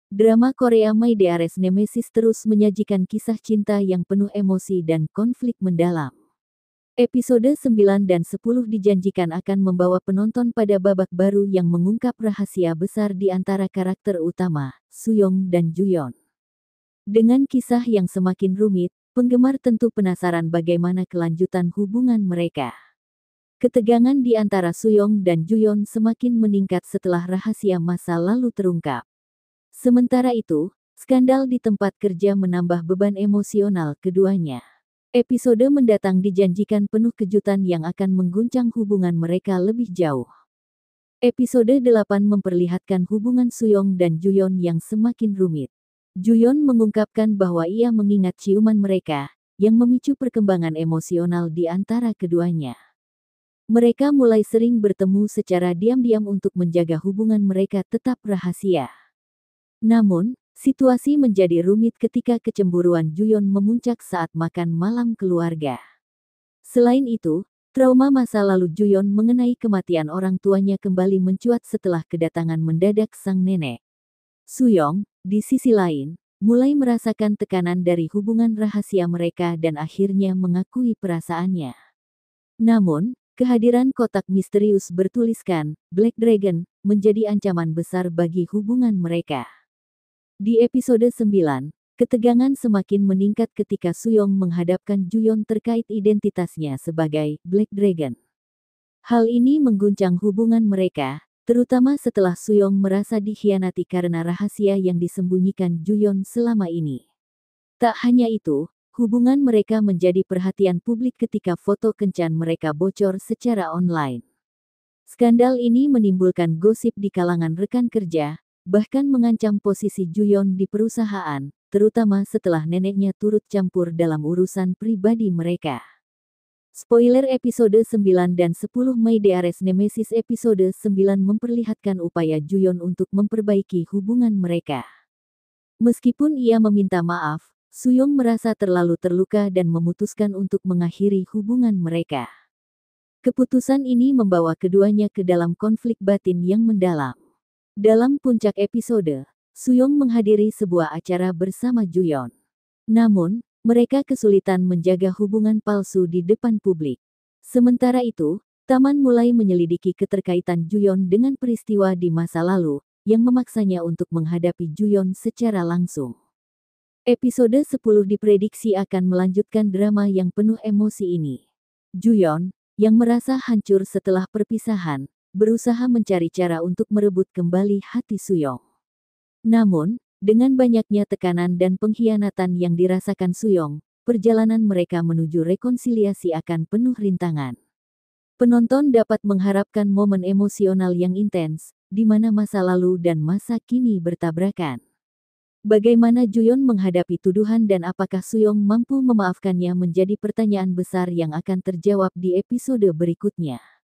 Drama Korea My Dearest Nemesis terus menyajikan kisah cinta yang penuh emosi dan konflik mendalam. Episode 9 dan 10 dijanjikan akan membawa penonton pada babak baru yang mengungkap rahasia besar di antara karakter utama, Suyong dan Juyeon. Dengan kisah yang semakin rumit, penggemar tentu penasaran bagaimana kelanjutan hubungan mereka. Ketegangan di antara Suyong dan Juyeon semakin meningkat setelah rahasia masa lalu terungkap. Sementara itu, skandal di tempat kerja menambah beban emosional keduanya. Episode mendatang dijanjikan penuh kejutan yang akan mengguncang hubungan mereka lebih jauh. Episode 8 memperlihatkan hubungan Suyong dan Juyeon yang semakin rumit. Juyeon mengungkapkan bahwa ia mengingat ciuman mereka, yang memicu perkembangan emosional di antara keduanya. Mereka mulai sering bertemu secara diam-diam untuk menjaga hubungan mereka tetap rahasia. Namun, situasi menjadi rumit ketika kecemburuan Juyeon memuncak saat makan malam keluarga. Selain itu, trauma masa lalu Juyeon mengenai kematian orang tuanya kembali mencuat setelah kedatangan mendadak sang nenek. Suyong, di sisi lain, mulai merasakan tekanan dari hubungan rahasia mereka dan akhirnya mengakui perasaannya. Namun, kehadiran kotak misterius bertuliskan Black Dragon menjadi ancaman besar bagi hubungan mereka. Di episode 9, ketegangan semakin meningkat ketika Suyong menghadapkan Juyeon terkait identitasnya sebagai Black Dragon. Hal ini mengguncang hubungan mereka, terutama setelah Suyong merasa dikhianati karena rahasia yang disembunyikan Juyeon selama ini. Tak hanya itu, hubungan mereka menjadi perhatian publik ketika foto kencan mereka bocor secara online. Skandal ini menimbulkan gosip di kalangan rekan kerja, bahkan mengancam posisi Juyeon di perusahaan, terutama setelah neneknya turut campur dalam urusan pribadi mereka. Spoiler episode 9 dan 10 My Dearest Nemesis episode 9 memperlihatkan upaya Juyeon untuk memperbaiki hubungan mereka. Meskipun ia meminta maaf, Suyong merasa terlalu terluka dan memutuskan untuk mengakhiri hubungan mereka. Keputusan ini membawa keduanya ke dalam konflik batin yang mendalam. Dalam puncak episode, Suyong menghadiri sebuah acara bersama Juyeon. Namun, mereka kesulitan menjaga hubungan palsu di depan publik. Sementara itu, Taman mulai menyelidiki keterkaitan Juyeon dengan peristiwa di masa lalu, yang memaksanya untuk menghadapi Juyeon secara langsung. Episode 10 diprediksi akan melanjutkan drama yang penuh emosi ini. Juyeon, yang merasa hancur setelah perpisahan, berusaha mencari cara untuk merebut kembali hati Suyong. Namun, dengan banyaknya tekanan dan pengkhianatan yang dirasakan Suyong, perjalanan mereka menuju rekonsiliasi akan penuh rintangan. Penonton dapat mengharapkan momen emosional yang intens, di mana masa lalu dan masa kini bertabrakan. Bagaimana Juyeon menghadapi tuduhan dan apakah Suyong mampu memaafkannya menjadi pertanyaan besar yang akan terjawab di episode berikutnya.